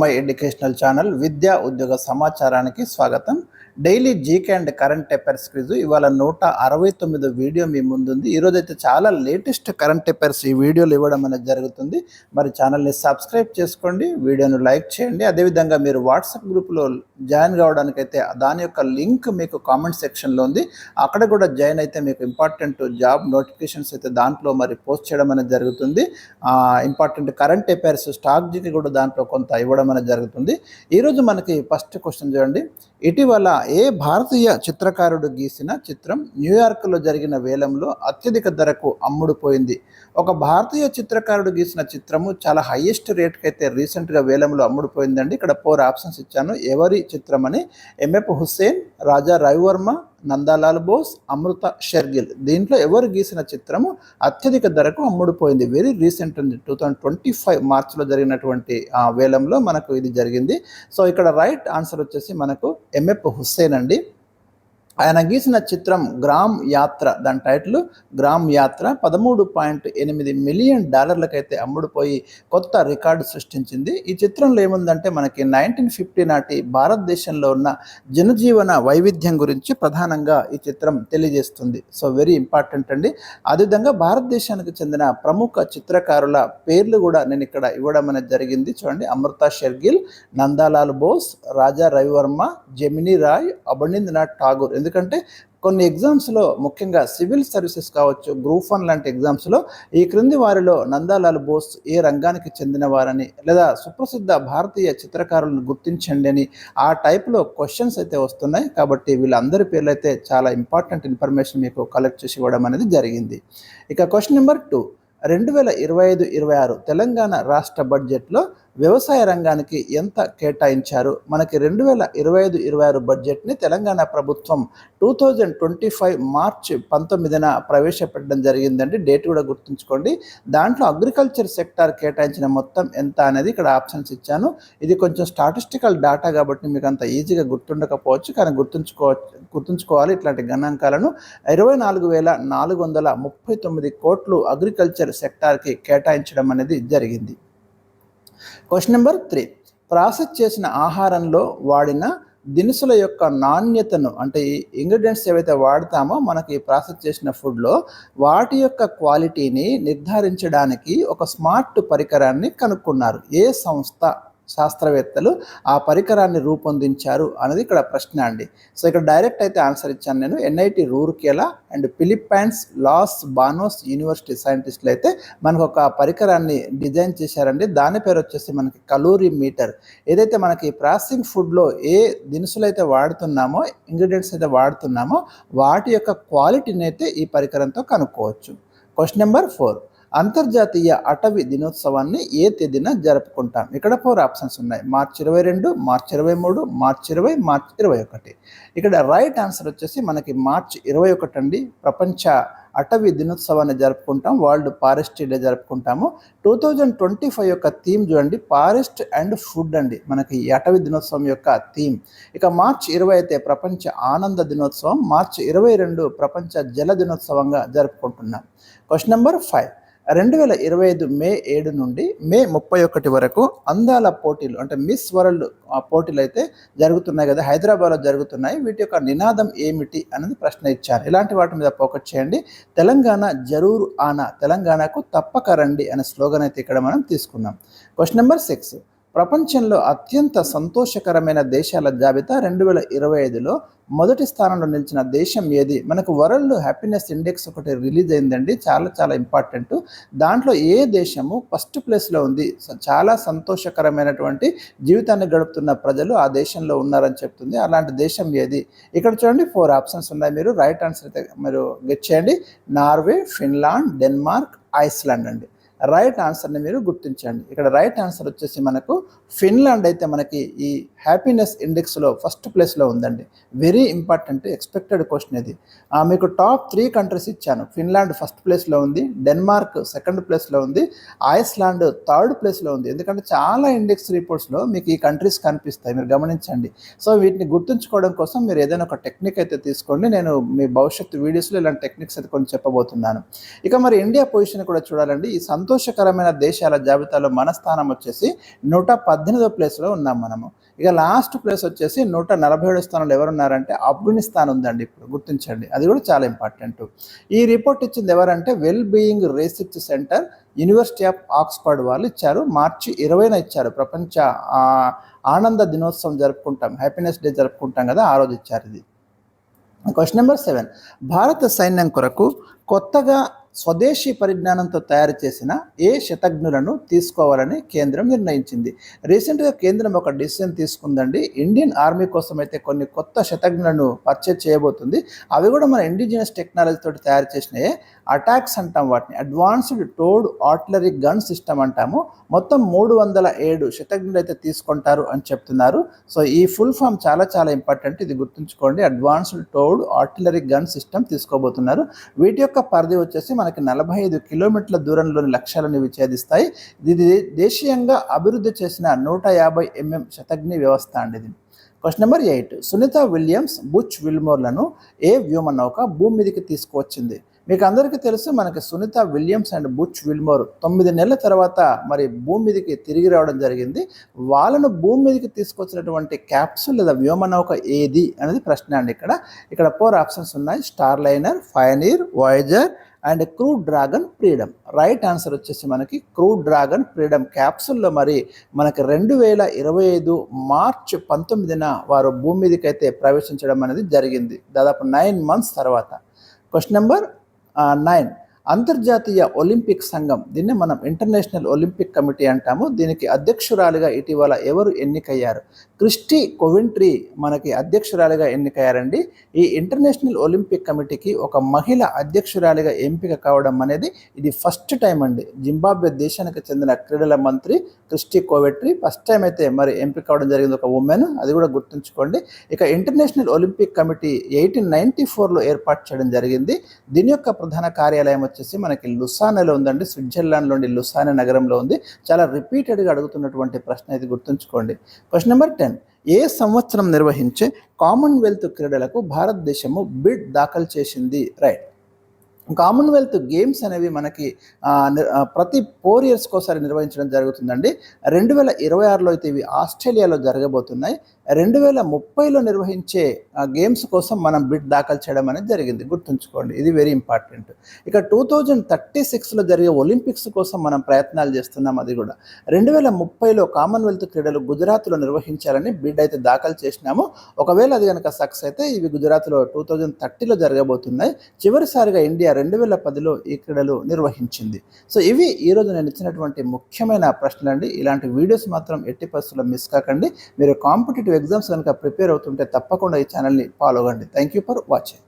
My educational channel విద్యా ఉద్యోగ సమాచారానికి స్వాగతం. Daily GK and current affairs quiz ఇవాళ 169 వీడియో మీ ముందుంది. ఈరోజు అయితే చాలా లేటెస్ట్ కరెంట్ అఫైర్స్ ఈ వీడియోలు ఇవ్వడం అనేది జరుగుతుంది. మరి ఛానల్ని సబ్స్క్రైబ్ చేసుకోండి, వీడియోను లైక్ చేయండి. అదేవిధంగా మీరు వాట్సాప్ గ్రూప్లో జాయిన్ కావడానికైతే దాని యొక్క లింక్ మీకు కామెంట్ సెక్షన్లో ఉంది. అక్కడ కూడా జాయిన్ అయితే మీకు ఇంపార్టెంట్ జాబ్ నోటిఫికేషన్స్ అయితే దాంట్లో మరి పోస్ట్ చేయడం అనేది జరుగుతుంది. Important current affairs stock GK కూడా దాంట్లో కొంత ఇవ్వడం అనేది జరుగుతుంది. ఈరోజు మనకి ఫస్ట్ క్వశ్చన్ చూడండి. ఇటీవల ఏ భారతీయ చిత్రకారుడు గీసిన చిత్రం న్యూయార్క్లో జరిగిన వేలంలో అత్యధిక ధరకు అమ్ముడుపోయింది? ఒక భారతీయ చిత్రకారుడు గీసిన చిత్రము చాలా హైయెస్ట్ రేట్కి అయితే రీసెంట్గా వేలంలో అమ్ముడుపోయిందండి. ఇక్కడ 4 ఆప్షన్స్ ఇచ్చాను. ఎవరి చిత్రం అని? ఎంఎఫ్ హుస్సేన్, రాజా రవివర్మ, నందాలాల్ బోస్, అమృత షెర్గిల్. దీంట్లో ఎవరు గీసిన చిత్రము అత్యధిక ధరకు అమ్ముడుపోయింది? వెరీ రీసెంట్ ఉంది, 2025 మార్చిలో జరిగినటువంటి వేలంలో మనకు ఇది జరిగింది. సో ఇక్కడ రైట్ ఆన్సర్ వచ్చేసి మనకు ఎంఎఫ్ హుస్సేన్ అండి. ఆయన గీసిన చిత్రం గ్రామ్ యాత్ర. దాని టైటిల్ గ్రామ్ యాత్ర. 13.8 మిలియన్ డాలర్లకైతే అమ్ముడుపోయి కొత్త రికార్డు సృష్టించింది. ఈ చిత్రంలో ఏముందంటే మనకి 1950 నాటి భారతదేశంలో ఉన్న జనజీవన వైవిధ్యం గురించి ప్రధానంగా ఈ చిత్రం తెలియజేస్తుంది. సో వెరీ ఇంపార్టెంట్ అండి. అదేవిధంగా భారతదేశానికి చెందిన ప్రముఖ చిత్రకారుల పేర్లు కూడా నేను ఇక్కడ ఇవ్వడం అనేది జరిగింది. చూడండి, అమృత షెర్గిల్, నందాలాల్ బోస్, రాజా రవివర్మ, జెమినీ రాయ్, అభినందనాథ్ ఠాగూర్. ఎందుకంటే కొన్ని ఎగ్జామ్స్లో ముఖ్యంగా సివిల్ సర్వీసెస్ కావచ్చు, గ్రూప్ 1 లాంటి ఎగ్జామ్స్లో ఈ క్రింది వారిలో నందాలాల్ బోస్ ఏ రంగానికి చెందిన వారని, లేదా సుప్రసిద్ధ భారతీయ చిత్రకారులను గుర్తించండి అని ఆ టైప్లో క్వశ్చన్స్ అయితే వస్తున్నాయి. కాబట్టి వీళ్ళందరి పేర్లు అయితే చాలా ఇంపార్టెంట్ ఇన్ఫర్మేషన్ మీకు కలెక్ట్ చేసి ఇవ్వడం అనేది జరిగింది. ఇక క్వశ్చన్ నెంబర్ 2. 2025-26 తెలంగాణ రాష్ట్ర బడ్జెట్లో వ్యవసాయ రంగానికి ఎంత కేటాయించారు? మనకి 2025-26 బడ్జెట్ని తెలంగాణ ప్రభుత్వం 2025 మార్చి 19న ప్రవేశపెట్టడం జరిగిందండి. డేట్ కూడా గుర్తుంచుకోండి. దాంట్లో అగ్రికల్చర్ సెక్టార్ కేటాయించిన మొత్తం ఎంత అనేది ఇక్కడ ఆప్షన్స్ ఇచ్చాను. ఇది కొంచెం స్టాటిస్టికల్ డేటా కాబట్టి మీకు అంత ఈజీగా గుర్తుండకపోవచ్చు, కానీ గుర్తుంచుకోవాలి ఇట్లాంటి గణాంకాలను. 24,439 కోట్లు అగ్రికల్చర్ సెక్టార్కి కేటాయించడం అనేది జరిగింది. Question number 3. ప్రాసెస్ చేసిన ఆహారంలో వాడిన దినుసుల యొక్క నాణ్యతను, అంటే ఈ ఇంగ్రీడియంట్స్ ఏవైతే వాడతామో మనకి ప్రాసెస్ చేసిన ఫుడ్లో వాటి యొక్క క్వాలిటీని నిర్ధారించడానికి ఒక స్మార్ట్ పరికరాన్ని కనుక్కున్నారు. ఏ సంస్థ శాస్త్రవేత్తలు ఆ పరికరాన్ని రూపొందించారు అనేది ఇక్కడ ప్రశ్న అండి. సో ఇక్కడ డైరెక్ట్ అయితే ఆన్సర్ ఇచ్చాను నేను. NIT Rourkela and Philippines Los Banos university సైంటిస్టులు అయితే మనకు ఒక పరికరాన్ని డిజైన్ చేశారండి. దాని పేరు వచ్చేసి మనకి కలోరీ మీటర్. ఏదైతే మనకి ప్రాసెసింగ్ ఫుడ్లో ఏ దినుసులు అయితే వాడుతున్నామో, ఇంగ్రీడియంట్స్ అయితే వాడుతున్నామో వాటి యొక్క క్వాలిటీని అయితే ఈ పరికరంతో కనుక్కోవచ్చు. Question number 4. అంతర్జాతీయ అటవీ దినోత్సవాన్ని ఏ తేదీన జరుపుకుంటాం? ఇక్కడ 4 ఆప్షన్స్ ఉన్నాయి. మార్చి 22, మార్చి 23, మార్చి 20, మార్చి 21. ఇక్కడ రైట్ ఆన్సర్ వచ్చేసి మనకి మార్చి 21 అండి. ప్రపంచ అటవీ దినోత్సవాన్ని జరుపుకుంటాం, వరల్డ్ ఫారెస్ట్ డే జరుపుకుంటాము. 2025 యొక్క థీమ్ చూడండి, ఫారెస్ట్ అండ్ ఫుడ్ అండి మనకి ఈ అటవీ దినోత్సవం యొక్క థీమ్. ఇక మార్చి 20 అయితే ప్రపంచ ఆనంద దినోత్సవం, మార్చి 22 ప్రపంచ జల దినోత్సవంగా జరుపుకుంటున్నాం. Question number 5. 2025 మే 7 నుండి మే 31 వరకు అందాల పోటీలు, అంటే మిస్ వరల్డ్ పోటీలు అయితే జరుగుతున్నాయి కదా, హైదరాబాద్లో జరుగుతున్నాయి. వీటి యొక్క నినాదం ఏమిటి అనేది ప్రశ్న ఇచ్చారు. ఇలాంటి వాటి మీద ఫోకస్ చేయండి. తెలంగాణ జరూర్ ఆనా, తెలంగాణకు తప్పక రండి అనే స్లోగన్ అయితే ఇక్కడ మనం తీసుకున్నాం. Question number 6. ప్రపంచంలో అత్యంత సంతోషకరమైన దేశాల జాబితా 2025లో మొదటి స్థానంలో నిలిచిన దేశం ఏది? మనకు వరల్డ్ హ్యాపీనెస్ ఇండెక్స్ ఒకటి రిలీజ్ అయిందండి, చాలా ఇంపార్టెంట్. దాంట్లో ఏ దేశము ఫస్ట్ ప్లేస్లో ఉంది? చాలా సంతోషకరమైనటువంటి జీవితాన్ని గడుపుతున్న ప్రజలు ఆ దేశంలో ఉన్నారని చెప్తుంది. అలాంటి దేశం ఏది? ఇక్కడ చూడండి 4 ఆప్షన్స్ ఉన్నాయి. మీరు రైట్ ఆన్సర్ అయితే మీరు గెట్ చేయండి. నార్వే, ఫిన్లాండ్, డెన్మార్క్, ఐస్లాండ్ అండి. రైట్ ఆన్సర్ని మీరు గుర్తించండి. ఇక్కడ రైట్ ఆన్సర్ వచ్చేసి మనకు ఫిన్లాండ్ అయితే మనకి ఈ హ్యాపీనెస్ ఇండెక్స్లో ఫస్ట్ ప్లేస్లో ఉందండి. వెరీ ఇంపార్టెంట్ ఎక్స్పెక్టెడ్ క్వశ్చన్ ఇది. మీకు టాప్ 3 కంట్రీస్ ఇచ్చాను. ఫిన్లాండ్ ఫస్ట్ ప్లేస్లో ఉంది, డెన్మార్క్ సెకండ్ ప్లేస్లో ఉంది, ఐస్లాండ్ థర్డ్ ప్లేస్లో ఉంది. ఎందుకంటే చాలా ఇండెక్స్ రిపోర్ట్స్లో మీకు ఈ కంట్రీస్ కనిపిస్తాయి, మీరు గమనించండి. సో వీటిని గుర్తుంచుకోవడం కోసం మీరు ఏదైనా ఒక టెక్నిక్ అయితే తీసుకోండి. నేను మీ భవిష్యత్తు వీడియోస్లో ఇలాంటి టెక్నిక్స్ అయితే కొన్ని చెప్పబోతున్నాను. ఇక మరి ఇండియా పొజిషన్ కూడా చూడాలండి. ఈ సంతోషకరమైన దేశాల జాబితాలో మన స్థానం వచ్చేసి 118వ ప్లేస్లో ఉన్నాం మనము. ఇక లాస్ట్ ప్లేస్ వచ్చేసి 147 స్థానంలో ఎవరున్నారంటే ఆఫ్ఘనిస్తాన్ ఉందండి. ఇప్పుడు గుర్తించండి, అది కూడా చాలా ఇంపార్టెంట్. ఈ రిపోర్ట్ ఇచ్చింది ఎవరంటే well being research centre, university of Oxford వాళ్ళు ఇచ్చారు. మార్చి 20న ఇచ్చారు. ప్రపంచ ఆనంద దినోత్సవం జరుపుకుంటాం, హ్యాపీనెస్ డే జరుపుకుంటాం కదా, ఆ రోజు ఇచ్చారు ఇది. క్వశ్చన్ నెంబర్ 7, భారత సైన్యం కొరకు కొత్తగా స్వదేశీ పరిజ్ఞానంతో తయారు చేసిన ఏ శతఘ్నులను తీసుకోవాలని కేంద్రం నిర్ణయించింది. రీసెంట్గా కేంద్రం ఒక డిసిజన్ తీసుకుందండి. ఇండియన్ ఆర్మీ కోసం అయితే కొన్ని కొత్త శతఘ్నులను పర్చేజ్ చేయబోతుంది. అవి కూడా మన ఇండిజినస్ టెక్నాలజీ తోటి తయారు చేసినయే. అటాక్స్ అంటాం వాటిని, advanced towed artillery gun system అంటాము. మొత్తం 307 శతఘ్నులు అయితే తీసుకుంటారు అని చెప్తున్నారు. సో ఈ ఫుల్ ఫామ్ చాలా చాలా ఇంపార్టెంట్, ఇది గుర్తుంచుకోండి. Advanced towed artillery gun system తీసుకోబోతున్నారు. వీటి యొక్క పరిధి వచ్చేసి మనకి 45 కిలోమీటర్ల దూరంలోని లక్ష్యాలను విచ్ఛేదిస్తాయి. ఇది దేశీయంగా అభివృద్ధి చేసిన 150 mm శతఘ్ని వ్యవస్థ అండి ఇది. Question number 8, Sunita Williams Butch విల్మోర్లను ఏ వ్యోమనౌక భూమి మీదకి తీసుకువచ్చింది. మీకు అందరికీ తెలుసు, మనకి Sunita Williams and Butch Wilmore 9 నెలల తర్వాత మరి భూమి మీదకి తిరిగి రావడం జరిగింది. వాళ్ళను భూమి మీదకి తీసుకొచ్చినటువంటి క్యాప్సూల్ లేదా వ్యోమనౌక ఏది అనేది ప్రశ్న అండి. ఇక్కడ 4 ఆప్షన్స్ ఉన్నాయి: star liner, Pioneer, Voyager and crew dragon freedom. Right answer వచ్చేసి మనకి క్రూ డ్రాగన్ ఫ్రీడమ్ క్యాప్సూల్లో మరి మనకి 2025 మార్చి 19న వారు భూమి మీదకి అయితే ప్రవేశించడం అనేది జరిగింది, దాదాపు 9 months తర్వాత. క్వశ్చన్ నెంబర్ 9, అంతర్జాతీయ ఒలింపిక్ సంఘం, దీన్ని మనం ఇంటర్నేషనల్ ఒలింపిక్ కమిటీ అంటాము. దీనికి అధ్యక్షురాలిగా ఇటీవల ఎవరు ఎన్నికయ్యారు? క్రిస్టీ కోవెంట్రీ మనకి అధ్యక్షురాలిగా ఎన్నికయ్యారండి. ఈ ఇంటర్నేషనల్ ఒలింపిక్ కమిటీకి ఒక మహిళ అధ్యక్షురాలిగా ఎంపిక కావడం అనేది ఇది ఫస్ట్ టైం అండి. జింబాబ్వే దేశానికి చెందిన క్రీడల మంత్రి క్రిస్టీ కోవెంట్రీ ఫస్ట్ టైం అయితే మరి ఎంపిక కావడం జరిగింది, ఒక ఉమెన్, అది కూడా గుర్తుంచుకోండి. ఇక ఇంటర్నేషనల్ ఒలింపిక్ కమిటీ 1894లో ఏర్పాటు చేయడం జరిగింది. దీని యొక్క ప్రధాన కార్యాలయం వచ్చేసి మనకి లుసానెలో ఉందండి. స్విట్జర్లాండ్లోని లుసానె నగరంలో ఉంది. చాలా రిపీటెడ్గా అడుగుతున్నటువంటి ప్రశ్న, ఇది గుర్తుంచుకోండి. క్వశ్చన్ నెంబర్ 10, ఏ సంవత్సరం నిర్వహించే కామన్వెల్త్ క్రీడలకు భారతదేశము బిడ్ దాఖలు చేసింది? రైట్, కామన్వెల్త్ గేమ్స్ అనేవి మనకి ప్రతి 4 yearsకి ఒకసారి నిర్వహించడం జరుగుతుందండి. 2026లో అయితే ఇవి ఆస్ట్రేలియాలో జరగబోతున్నాయి. 2030లో నిర్వహించే గేమ్స్ కోసం మనం బిడ్ దాఖలు చేయడం అనేది జరిగింది, గుర్తుంచుకోండి, ఇది వెరీ ఇంపార్టెంట్. ఇక 2036లో జరిగే ఒలింపిక్స్ కోసం మనం ప్రయత్నాలు చేస్తున్నాం, అది కూడా. 2030లో కామన్వెల్త్ క్రీడలు గుజరాత్లో నిర్వహించాలని బిడ్ అయితే దాఖలు చేసినాము. ఒకవేళ అది కనుక సక్సెస్ అయితే ఇవి గుజరాత్లో 2030లో జరగబోతున్నాయి. చివరిసారిగా ఇండియా 2010లో ఈ క్రీడలు నిర్వహించింది. సో ఇవి ఈరోజు నేను ఇచ్చినటువంటి ముఖ్యమైన ప్రశ్నలు అండి. ఇలాంటి వీడియోస్ మాత్రం ఎట్టి పరిస్థితుల్లో మిస్ కాకండి. మీరు కాంపిటేటివ్ ఎగ్జామ్స్ కనుక ప్రిపేర్ అవుతుంటే తప్పకుండా ఈ ఛానల్ని ఫాలో అవ్వండి. Thank you for watching.